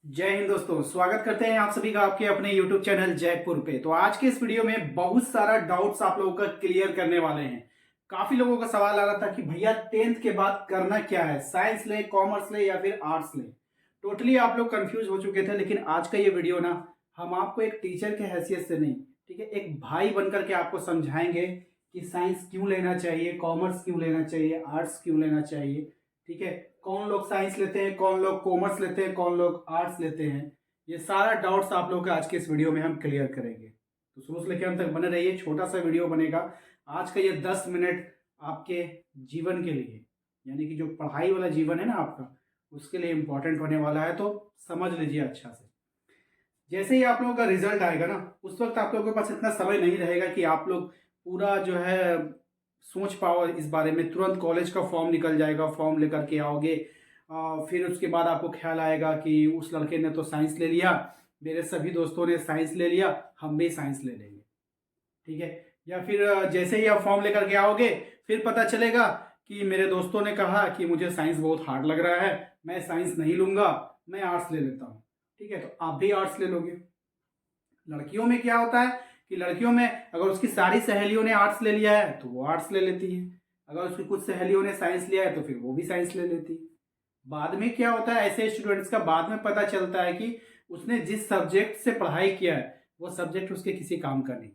जय हिंद दोस्तों, स्वागत करते हैं आप सभी का आपके अपने YouTube चैनल जयपुर पे। तो आज के इस वीडियो में बहुत सारा डाउट्स आप लोगों का क्लियर करने वाले हैं। काफी लोगों का सवाल आ रहा था कि भैया 10th के बाद करना क्या है, साइंस ले, कॉमर्स ले या फिर आर्ट्स ले। टोटली आप लोग कंफ्यूज हो चुके थे, लेकिन आज का ये वीडियो ना हम आपको एक टीचर के हैसियत से नहीं, ठीक है, एक भाई बनकर के आपको समझाएंगे कि साइंस क्यों लेना चाहिए, कॉमर्स क्यों लेना चाहिए, आर्ट्स क्यों लेना चाहिए। ठीक है, कौन लोग साइंस लेते हैं, कौन लोग कॉमर्स लेते हैं, कौन लोग आर्ट्स लेते हैं, ये सारा डाउट्स आप लोग का आज के इस वीडियो में हम क्लियर करेंगे। तो शुरू से लेकर अंत तक बने रहिए। छोटा सा वीडियो बनेगा आज का, ये 10 मिनट आपके जीवन के लिए, यानी कि जो पढ़ाई वाला जीवन है ना आपका, उसके लिए इम्पोर्टेंट होने वाला है। तो समझ लीजिए अच्छा से। जैसे ही आप लोगों का रिजल्ट आएगा ना, उस वक्त आप लोगों के पास इतना समय नहीं रहेगा कि आप लोग पूरा जो है सोच पाओ इस बारे में। तुरंत कॉलेज का फॉर्म निकल जाएगा, फॉर्म लेकर के आओगे। फिर उसके बाद आपको ख्याल आएगा कि उस लड़के ने तो साइंस ले लिया, मेरे सभी दोस्तों ने साइंस ले लिया, हम भी साइंस ले लेंगे। ठीक है, या फिर जैसे ही आप फॉर्म लेकर के आओगे, फिर पता चलेगा कि मेरे दोस्तों ने कहा कि मुझे साइंस बहुत हार्ड लग रहा है, मैं साइंस नहीं लूंगा, मैं आर्ट्स ले लेता हूँ। ठीक है, तो आप भी आर्ट्स ले लोगे। लड़कियों में क्या होता है कि लड़कियों में अगर उसकी सारी सहेलियों ने आर्ट्स ले लिया है तो वो आर्ट्स ले लेती है, अगर उसकी कुछ सहेलियों ने साइंस लिया है तो फिर वो भी साइंस ले लेती है। बाद में क्या होता है, ऐसे स्टूडेंट्स का बाद में पता चलता है कि उसने जिस सब्जेक्ट से पढ़ाई किया है वो सब्जेक्ट उसके किसी काम का नहीं।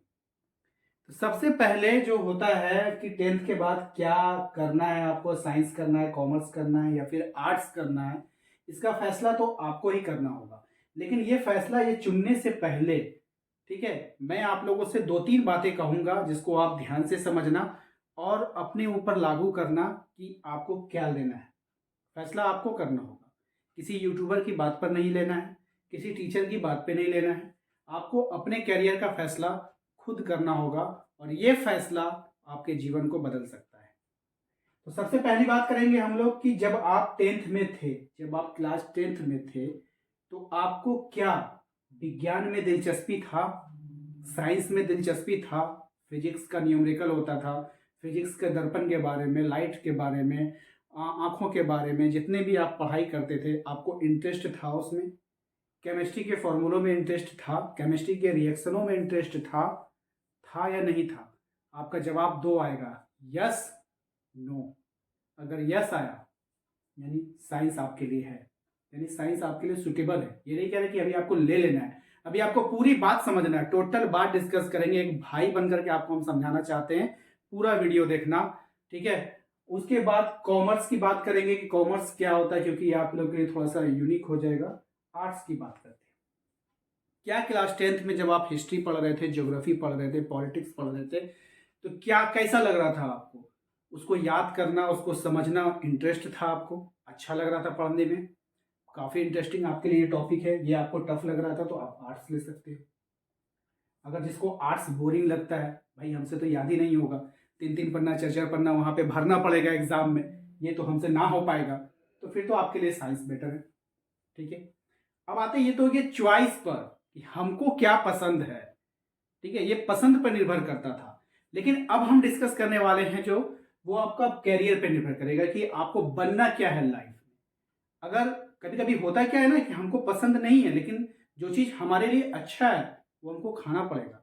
तो सबसे पहले जो होता है कि 10th के बाद क्या करना है आपको, साइंस करना है, कॉमर्स करना है या फिर आर्ट्स करना है, इसका फैसला तो आपको ही करना होगा। लेकिन ये फैसला ये चुनने से पहले, ठीक है, मैं आप लोगों से दो तीन बातें कहूंगा जिसको आप ध्यान से समझना और अपने ऊपर लागू करना कि आपको क्या लेना है। फैसला आपको करना होगा, किसी यूट्यूबर की बात पर नहीं लेना है, किसी टीचर की बात पे नहीं लेना है। आपको अपने कैरियर का फैसला खुद करना होगा और ये फैसला आपके जीवन को बदल सकता है। तो सबसे पहली बात करेंगे हम लोग कि जब आप 10th में थे, जब आप क्लास 10th में थे, तो आपको क्या विज्ञान में दिलचस्पी था, साइंस में दिलचस्पी था, फिजिक्स का न्यूमेरिकल होता था, फिजिक्स के दर्पण के बारे में, लाइट के बारे में, आंखों के बारे में, जितने भी आप पढ़ाई करते थे आपको इंटरेस्ट था उसमें। केमिस्ट्री के फॉर्मूलों में इंटरेस्ट था, केमिस्ट्री के रिएक्शनों में इंटरेस्ट था या नहीं था? आपका जवाब दो आएगा, यस, नो। अगर यस आया यानी साइंस आपके लिए है, यानी साइंस आपके लिए सुटेबल है। ये नहीं कह रहे कि अभी आपको ले लेना है, अभी आपको पूरी बात समझना है, टोटल बात डिस्कस करेंगे। एक भाई बनकर के आपको हम समझाना चाहते हैं, पूरा वीडियो देखना। ठीक है, उसके बाद कॉमर्स की बात करेंगे कि कॉमर्स क्या होता है, क्योंकि आप लोग के लिए थोड़ा सा यूनिक हो जाएगा। आर्ट्स की बात करते हैं। क्या क्लास 10th में जब आप हिस्ट्री पढ़ रहे थे, ज्योग्राफी पढ़ रहे थे, पॉलिटिक्स पढ़ रहे थे, तो क्या कैसा लग रहा था आपको? उसको याद करना, उसको समझना इंटरेस्ट था आपको? अच्छा लग रहा था पढ़ने में? काफ़ी इंटरेस्टिंग आपके लिए टॉपिक है, ये आपको टफ लग रहा था तो आप आर्ट्स ले सकते हो। अगर जिसको आर्ट्स बोरिंग लगता है, भाई हमसे तो याद ही नहीं होगा, 3-3 पन्ना 4-4 पन्ना वहाँ पे भरना पड़ेगा एग्जाम में, ये तो हमसे ना हो पाएगा, तो फिर तो आपके लिए साइंस बेटर है। ठीक है, अब आते हैं ये तो ये चॉइस पर कि हमको क्या पसंद है। ठीक है, ये पसंद पर निर्भर करता था, लेकिन अब हम डिस्कस करने वाले हैं जो वो आपका कैरियर पे निर्भर करेगा कि आपको बनना क्या है लाइफ में। अगर कभी कभी होता क्या है ना कि हमको पसंद नहीं है, लेकिन जो चीज़ हमारे लिए अच्छा है वो हमको खाना पड़ेगा।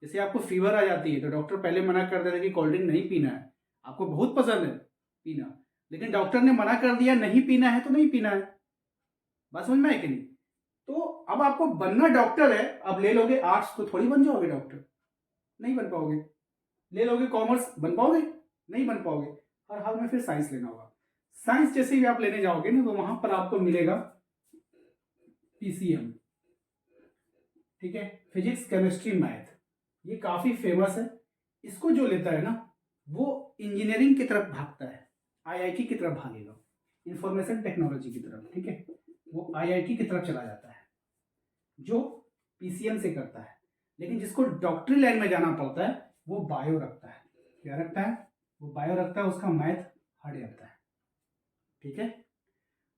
जैसे आपको फीवर आ जाती है तो डॉक्टर पहले मना कर देता है कि कोल्ड ड्रिंक नहीं पीना है, आपको बहुत पसंद है पीना, लेकिन डॉक्टर ने मना कर दिया नहीं पीना है तो नहीं पीना है। बात समझ में है कि नहीं? तो अब आपको बनना डॉक्टर है, अब ले लोगे आर्ट्स तो थोड़ी बन जाओगे डॉक्टर, नहीं बन पाओगे। ले लोगे कॉमर्स, बन पाओगे? नहीं बन पाओगे। हर हाल में फिर साइंस लेना होगा। साइंस जैसे भी आप लेने जाओगे ना तो वहां पर आपको मिलेगा पीसीएम। ठीक है, फिजिक्स केमिस्ट्री मैथ, ये काफी फेमस है। इसको जो लेता है ना वो इंजीनियरिंग की तरफ भागता है, आईआईटी की तरफ भागेगा, इंफॉर्मेशन टेक्नोलॉजी की तरफ। ठीक है, वो आईआईटी की तरफ चला जाता है जो पीसीएम से करता है। लेकिन जिसको डॉक्टरी लाइन में जाना पड़ता है वो बायो रखता है। क्या रखता है? वो बायो रखता है, उसका मैथ हार्ड रखता है। ठीक है,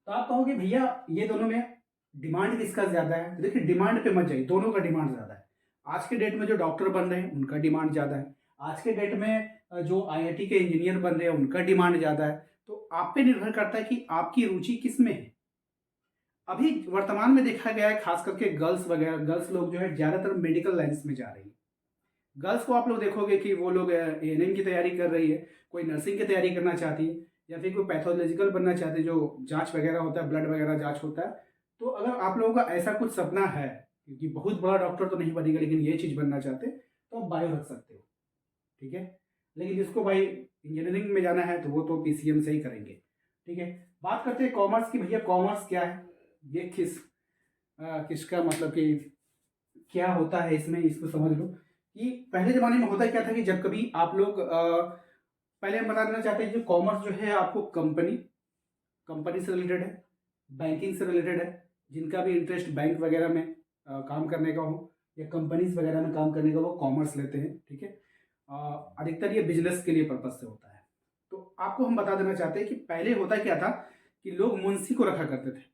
तो आप कहोगे भैया ये दोनों में डिमांड किसका ज्यादा है? तो देखिए, डिमांड पे मत जाइए, दोनों का डिमांड ज्यादा है। आज के डेट में जो डॉक्टर बन रहे हैं उनका डिमांड ज्यादा है, आज के डेट में जो आईआईटी के इंजीनियर बन रहे हैं उनका डिमांड ज्यादा है। तो आप पे निर्भर करता है कि आपकी रुचि किस में है। अभी वर्तमान में देखा गया है खास करके गर्ल्स लोग जो है ज़्यादातर मेडिकल लाइन्स में जा रही है। गर्ल्स को आप लोग देखोगे कि वो लोग एएनएम की तैयारी कर रही है, कोई नर्सिंग की तैयारी करना चाहती है, या फिर कोई पैथोलॉजिकल बनना चाहती है, जो जांच वगैरह होता है, ब्लड वगैरह जांच होता है। तो अगर आप लोगों का ऐसा कुछ सपना है, क्योंकि बहुत बड़ा डॉक्टर तो नहीं बनेगा लेकिन ये चीज़ बनना चाहते हैं, तो आप बायो रख सकते हो, ठीक है। लेकिन जिसको भाई इंजीनियरिंग में जाना है तो वो तो पीसीएम से ही करेंगे, ठीक है। बात करते हैं कॉमर्स की। भैया कॉमर्स क्या है, ये किसका मतलब कि क्या होता है इसमें, इसको समझ लो कि पहले ज़माने में होता क्या था कि जब कभी आप लोग पहले हम बता देना चाहते हैं, जो कॉमर्स जो है आपको कंपनी से रिलेटेड है, बैंकिंग से रिलेटेड है। जिनका भी इंटरेस्ट बैंक वगैरह में काम करने का हो या कंपनीज वगैरह में काम करने का, वो कॉमर्स लेते हैं, ठीक है। अधिकतर ये बिजनेस के लिए पर्पज से होता है। तो आपको हम बता देना चाहते हैं कि पहले होता क्या था कि लोग मुंशी को रखा करते थे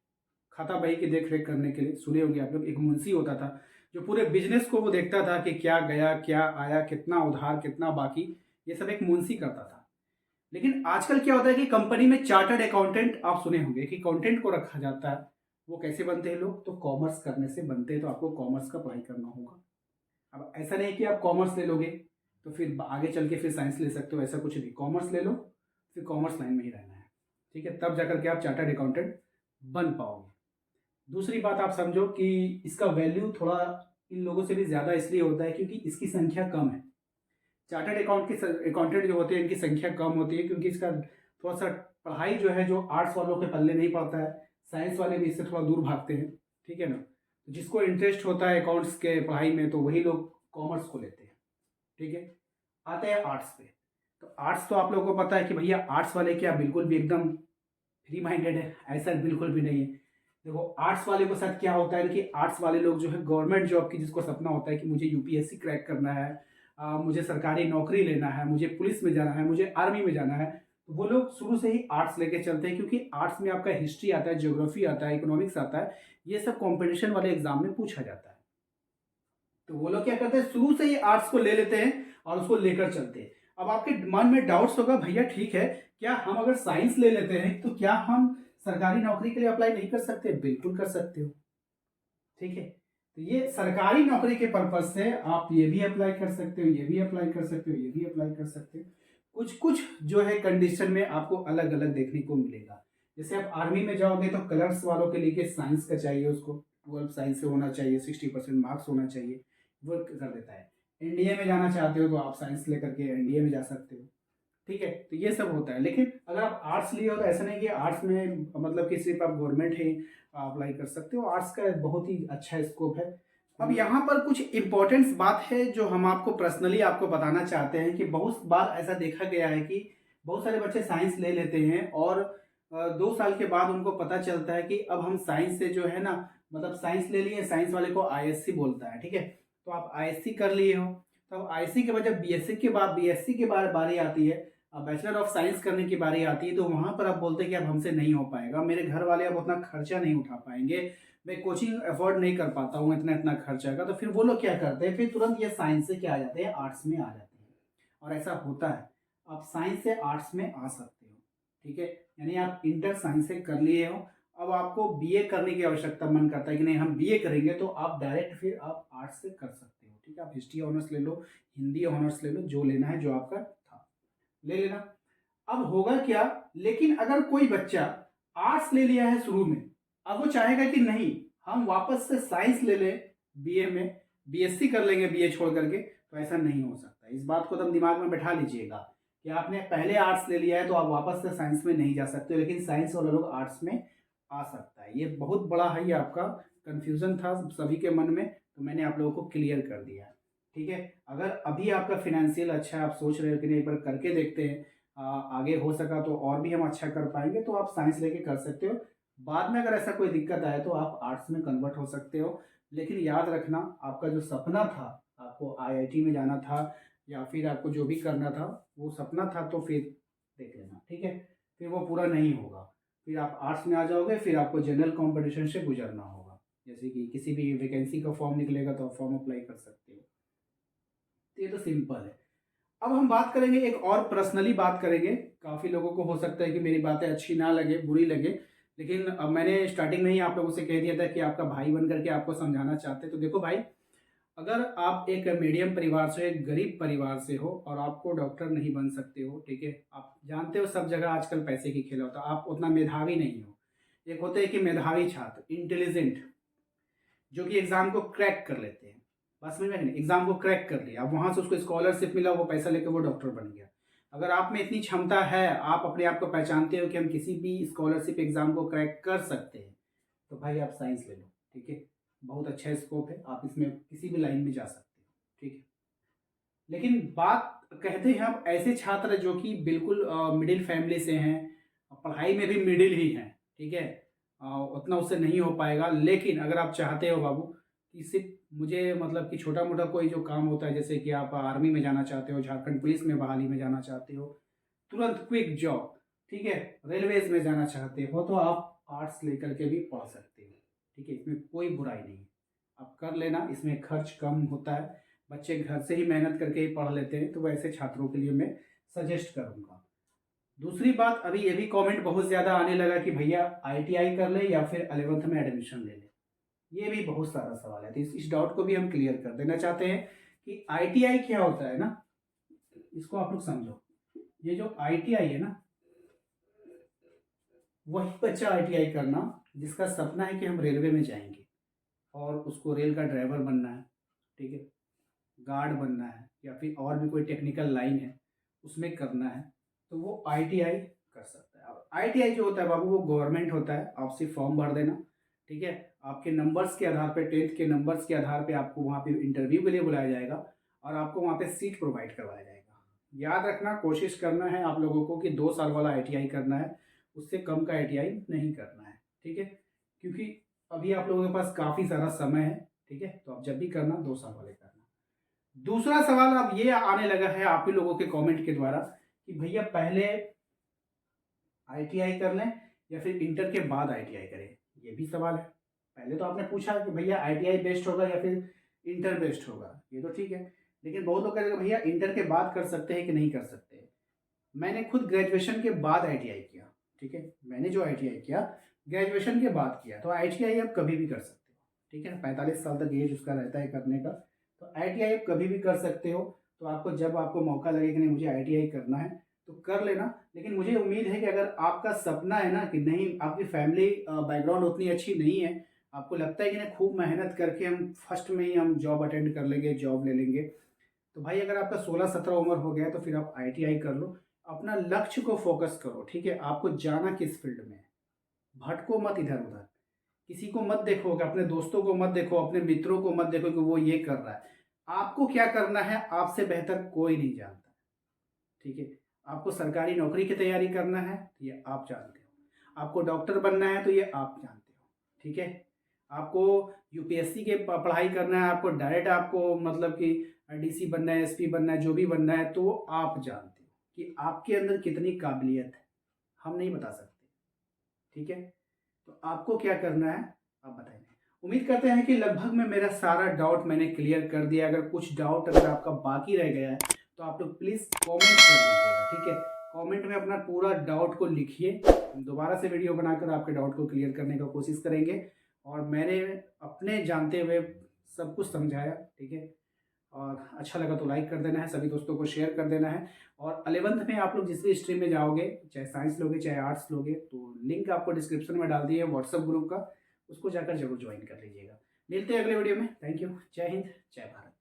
खाता बही की देख रेख करने के लिए। सुने होंगे आप लोग, एक मुंशी होता था जो पूरे बिजनेस को वो देखता था कि क्या गया क्या आया, कितना उधार कितना बाकी, ये सब एक मुंशी करता था। लेकिन आजकल क्या होता है कि कंपनी में चार्टर्ड अकाउंटेंट, आप सुने होंगे कि अकाउंटेंट को रखा जाता है। वो कैसे बनते हैं लोग, तो कॉमर्स करने से बनते हैं। तो आपको कॉमर्स का पढ़ाई करना होगा। अब ऐसा नहीं कि आप कॉमर्स ले लोगे तो फिर आगे चल के फिर साइंस ले सकते हो, ऐसा कुछ नहीं। कॉमर्स ले लो, फिर कॉमर्स लाइन में ही रहना है, ठीक है। तब जाकर के आप चार्टर्ड अकाउंटेंट बन पाओगे। दूसरी बात आप समझो कि इसका वैल्यू थोड़ा इन लोगों से भी ज़्यादा इसलिए होता है क्योंकि इसकी संख्या कम है। चार्टर्ड अकाउंटेंट जो होते हैं इनकी संख्या कम होती है क्योंकि इसका थोड़ा सा पढ़ाई जो है, जो आर्ट्स वालों के पल्ले नहीं पड़ता है। साइंस वाले भी इससे थोड़ा दूर भागते हैं, ठीक है ना। तो जिसको इंटरेस्ट होता है अकाउंट्स के पढ़ाई में, तो वही लोग कॉमर्स को लेते हैं, ठीक है। आते हैं आर्ट्स पे। तो आर्ट्स तो आप लोगों को पता है कि भैया आर्ट्स वाले क्या बिल्कुल भी एकदम फ्री माइंडेड है, ऐसा बिल्कुल भी नहीं है। देखो आर्ट्स वाले के साथ क्या होता है कि आर्ट्स वाले लोग जो है गवर्नमेंट जॉब की, जिसको सपना होता है कि मुझे यूपीएससी क्रैक करना है, मुझे सरकारी नौकरी लेना है, मुझे पुलिस में जाना है, मुझे आर्मी में जाना है, तो वो लोग शुरू से ही आर्ट्स लेके चलते हैं। क्योंकि आर्ट्स में आपका हिस्ट्री आता है, ज्योग्राफी आता है, इकोनॉमिक्स आता है, ये सब कॉम्पिटिशन वाले एग्जाम में पूछा जाता है। तो वो लोग क्या करते हैं, शुरू से ही आर्ट्स को ले लेते हैं और उसको लेकर चलते हैं। अब आपके मन में डाउट्स होगा, भैया ठीक है, क्या हम अगर साइंस ले लेते हैं तो क्या हम सरकारी नौकरी के लिए अप्लाई नहीं कर सकते? बिल्कुल कर सकते हो, ठीक है। तो ये सरकारी नौकरी के पर्पज से आप ये भी अप्लाई कर सकते हो, ये भी अप्लाई कर सकते हो, ये भी अप्लाई कर सकते हो। कुछ कुछ जो है कंडीशन में आपको अलग अलग देखने को मिलेगा। जैसे आप आर्मी में जाओगे तो कलर्स वालों के लिए साइंस का चाहिए, उसको 12 साइंस से होना चाहिए, 60% मार्क्स होना चाहिए, वो कर देता है। एनडीए में जाना चाहते हो तो आप साइंस लेकर के एनडीए में जा सकते हो, ठीक है। तो ये सब होता है। लेकिन अगर आप आर्ट्स लिए हो तो ऐसा नहीं कि आर्ट्स में मतलब कि सिर्फ आप गवर्नमेंट ही अप्लाई कर सकते हो। आर्ट्स का बहुत ही अच्छा स्कोप है। अब यहाँ पर कुछ इंपॉर्टेंट बात है जो हम आपको पर्सनली आपको बताना चाहते हैं कि बहुत बार ऐसा देखा गया है कि बहुत सारे बच्चे साइंस ले लेते हैं और 2 साल के बाद उनको पता चलता है कि अब हम साइंस से जो है ना, मतलब साइंस ले लिए, साइंस वाले को आईएससी बोलता है, ठीक है। तो आप आईएससी कर लिए हो, तो अब आईएससी के बाद जब बीएससी के बाद बारी आती है, बैचलर ऑफ साइंस करने की बारी आती है, तो वहां पर आप बोलते हैं कि अब हमसे नहीं हो पाएगा, मेरे घर वाले अब उतना खर्चा नहीं उठा पाएंगे, मैं कोचिंग अफोर्ड नहीं कर पाता हूँ इतना इतना खर्चा का। तो फिर वो लोग क्या करते हैं, फिर तुरंत ये साइंस से क्या आ जाते हैं, आर्ट्स में आ जाते हैं। और ऐसा होता है, आप साइंस से आर्ट्स में आ सकते हो, ठीक है। यानी आप इंटर साइंस से कर लिए हो, अब आपको बीए करने की आवश्यकता, मन करता है कि नहीं हम बीए करेंगे, तो आप डायरेक्ट फिर आप आर्ट्स से कर सकते हो, ठीक है। आप हिस्ट्री ऑनर्स ले लो, हिंदी ऑनर्स ले लो, जो लेना है, जो आपका था ले लेना। अब होगा क्या, लेकिन अगर कोई बच्चा आर्ट्स ले लिया है शुरू में, अब वो चाहेगा कि नहीं हम वापस से साइंस ले लें, बीए में बीएससी कर लेंगे बीए छोड़ करके, तो ऐसा नहीं हो सकता। इस बात को तुम दिमाग में बैठा लीजिएगा कि आपने पहले आर्ट्स ले लिया है तो आप वापस से साइंस में नहीं जा सकते, लेकिन साइंस वाले लोग आर्ट्स में आ सकता है। ये बहुत बड़ा है, ये आपका कंफ्यूजन था सभी के मन में, तो मैंने आप लोगों को क्लियर कर दिया, ठीक है। अगर अभी आपका फिनेंशियल अच्छा है, आप सोच रहे हो कि नहीं एक बार करके देखते हैं, आगे हो सका तो और भी हम अच्छा कर पाएंगे, तो आप साइंस लेके कर सकते हो। बाद में अगर ऐसा कोई दिक्कत आए तो आप आर्ट्स में कन्वर्ट हो सकते हो। लेकिन याद रखना, आपका जो सपना था, आपको आईआईटी में जाना था या फिर आपको जो भी करना था वो सपना था, तो फिर देख लेना, ठीक है। फिर वो पूरा नहीं होगा, फिर आप आर्ट्स में आ जाओगे, फिर आपको जनरल कॉम्पिटिशन से गुजरना होगा। जैसे कि किसी भी वैकेंसी का फॉर्म निकलेगा तो आप फॉर्म अप्लाई कर सकते हो। तो ये तो सिंपल है। अब हम बात करेंगे, एक और पर्सनली बात करेंगे। काफ़ी लोगों को हो सकता है कि मेरी बातें अच्छी ना लगे, बुरी लगे, लेकिन अब मैंने स्टार्टिंग में ही आप लोगों से कह दिया था कि आपका भाई बन करके आपको समझाना चाहते, तो देखो भाई, अगर आप एक मीडियम परिवार से, एक गरीब परिवार से हो और आपको डॉक्टर नहीं बन सकते हो, ठीक है, आप जानते हो सब जगह आजकल पैसे की खेल होता है, आप उतना मेधावी नहीं हो। एक होते हैं कि मेधावी छात्र, इंटेलिजेंट, जो कि एग्जाम को क्रैक कर लेते हैं, बस समझ में नहीं, एग्जाम को क्रैक कर लिया, अब वहां से उसको स्कॉलरशिप मिला, वो पैसा लेकर वो डॉक्टर बन गया। अगर आप में इतनी क्षमता है, आप अपने आप को पहचानते हो कि हम किसी भी स्कॉलरशिप एग्जाम को क्रैक कर सकते हैं, तो भाई आप साइंस ले लो, ठीक है, बहुत अच्छा स्कोप है, आप इसमें किसी भी लाइन में जा सकते हो, ठीक है। लेकिन बात कहते हैं हम ऐसे छात्र जो कि बिल्कुल मिडिल फैमिली से हैं, पढ़ाई में भी मिडिल ही हैं, ठीक है, उतना उससे नहीं हो पाएगा। लेकिन अगर आप चाहते हो बाबू कि सिर्फ मुझे मतलब कि छोटा मोटा कोई जो काम होता है, जैसे कि आप आर्मी में जाना चाहते हो, झारखंड पुलिस में बहाली में जाना चाहते हो, तुरंत क्विक जॉब, ठीक है, रेलवेज में जाना चाहते हो, तो आप आर्ट्स लेकर के भी पढ़ सकते हो, ठीक है, इसमें कोई बुराई नहीं है, आप कर लेना, इसमें खर्च कम होता है, बच्चे घर से ही मेहनत करके ही पढ़ लेते हैं, तो वैसे छात्रों के लिए मैं सजेस्ट करूंगा। दूसरी बात, अभी ये भी कमेंट बहुत ज़्यादा आने लगा कि भैया आईटीआई कर ले या फिर 11th में एडमिशन ले ले, ये भी बहुत सारा सवाल है, तो इस डाउट को भी हम क्लियर कर देना चाहते हैं कि आईटीआई क्या होता है ना, इसको आप लोग समझो। ये जो आईटीआई है ना, वही बच्चा आईटीआई करना जिसका सपना है कि हम रेलवे में जाएंगे और उसको रेल का ड्राइवर बनना है, ठीक है, गार्ड बनना है, या फिर और भी कोई टेक्निकल लाइन है उसमें करना है, तो वो आईटीआई कर सकता है। अब आईटीआई जो होता है बाबू, वो गवर्नमेंट होता है, आप सिर्फ फॉर्म भर देना, ठीक है, आपके नंबर्स के आधार पे, 10th के नंबर्स के आधार पे आपको वहाँ पे इंटरव्यू के लिए बुलाया जाएगा और आपको वहाँ पे सीट प्रोवाइड करवाया जाएगा। याद रखना, कोशिश करना है आप लोगों को कि 2 साल वाला आईटीआई करना है, उससे कम का आईटीआई नहीं करना है, ठीक है, क्योंकि अभी आप लोगों के पास काफ़ी सारा समय है, ठीक है, तो आप जब भी करना 2 साल वाले करना। दूसरा सवाल अब ये आने लगा है आप ही लोगों के कमेंट के द्वारा कि भैया पहले आईटीआई कर लें या फिर इंटर के बाद आईटीआई करें, ये भी सवाल है। पहले तो आपने पूछा कि भैया आईटीआई बेस्ट होगा या फिर इंटर बेस्ट होगा, ये तो ठीक है, लेकिन बहुत लोग कहेंगे भैया इंटर के बाद कर सकते हैं कि नहीं कर सकते। मैंने खुद ग्रेजुएशन के बाद आईटीआई किया, ठीक है, मैंने जो आईटीआई किया ग्रेजुएशन के बाद किया, तो आईटीआई आप कभी भी कर सकते हो, ठीक है, 45 साल तक एज उसका रहता है करने का, तो आईटीआई आप कभी भी कर सकते हो। तो आपको जब आपको मौका लगे कि नहीं मुझे आईटीआई करना है तो कर लेना। लेकिन मुझे उम्मीद है कि अगर आपका सपना है ना कि नहीं, आपकी फैमिली बैकग्राउंड उतनी अच्छी नहीं है, आपको लगता है कि नहीं खूब मेहनत करके हम फर्स्ट में ही हम जॉब अटेंड कर लेंगे, जॉब ले लेंगे, तो भाई अगर आपका 16-17 उम्र हो गया है तो फिर आप आईटीआई कर लो, अपना लक्ष्य को फोकस करो, ठीक है, आपको जाना किस फील्ड में है, भटको मत इधर उधर, किसी को मत देखो, कि अपने दोस्तों को मत देखो, अपने मित्रों को मत देखो कि वो ये कर रहा है, आपको क्या करना है आपसे बेहतर कोई नहीं जानता, ठीक है, आपको सरकारी नौकरी की तैयारी करना है तो ये आप जानते हो, आपको डॉक्टर बनना है तो ये आप जानते हो, ठीक है, आपको यूपीएससी के पढ़ाई करना है, आपको डायरेक्ट आपको मतलब कि डीसी बनना है, एसपी बनना है, जो भी बनना है, तो वो आप जानते हो कि आपके अंदर कितनी काबिलियत है, हम नहीं बता सकते, ठीक है, तो आपको क्या करना है आप बताइए। उम्मीद करते हैं कि लगभग में मेरा सारा डाउट मैंने क्लियर कर दिया, अगर कुछ डाउट अगर आपका बाकी रह गया है तो आप लोग प्लीज़ कमेंट कर दीजिएगा, ठीक है, कमेंट में अपना पूरा डाउट को लिखिए, हम दोबारा से वीडियो बनाकर आपके डाउट को क्लियर करने का कोशिश करेंगे, और मैंने अपने जानते हुए सब कुछ समझाया, ठीक है, और अच्छा लगा तो लाइक कर देना है, सभी दोस्तों को शेयर कर देना है, और 11th में आप लोग जिस भी स्ट्रीम में जाओगे, चाहे साइंस लोगे चाहे आर्ट्स लोगे, तो लिंक आपको डिस्क्रिप्शन में डाल दिए व्हाट्सएप ग्रुप का, उसको जाकर जरूर ज्वाइन कर लीजिएगा। मिलते हैं अगले वीडियो में, थैंक यू, जय हिंद, जय भारत।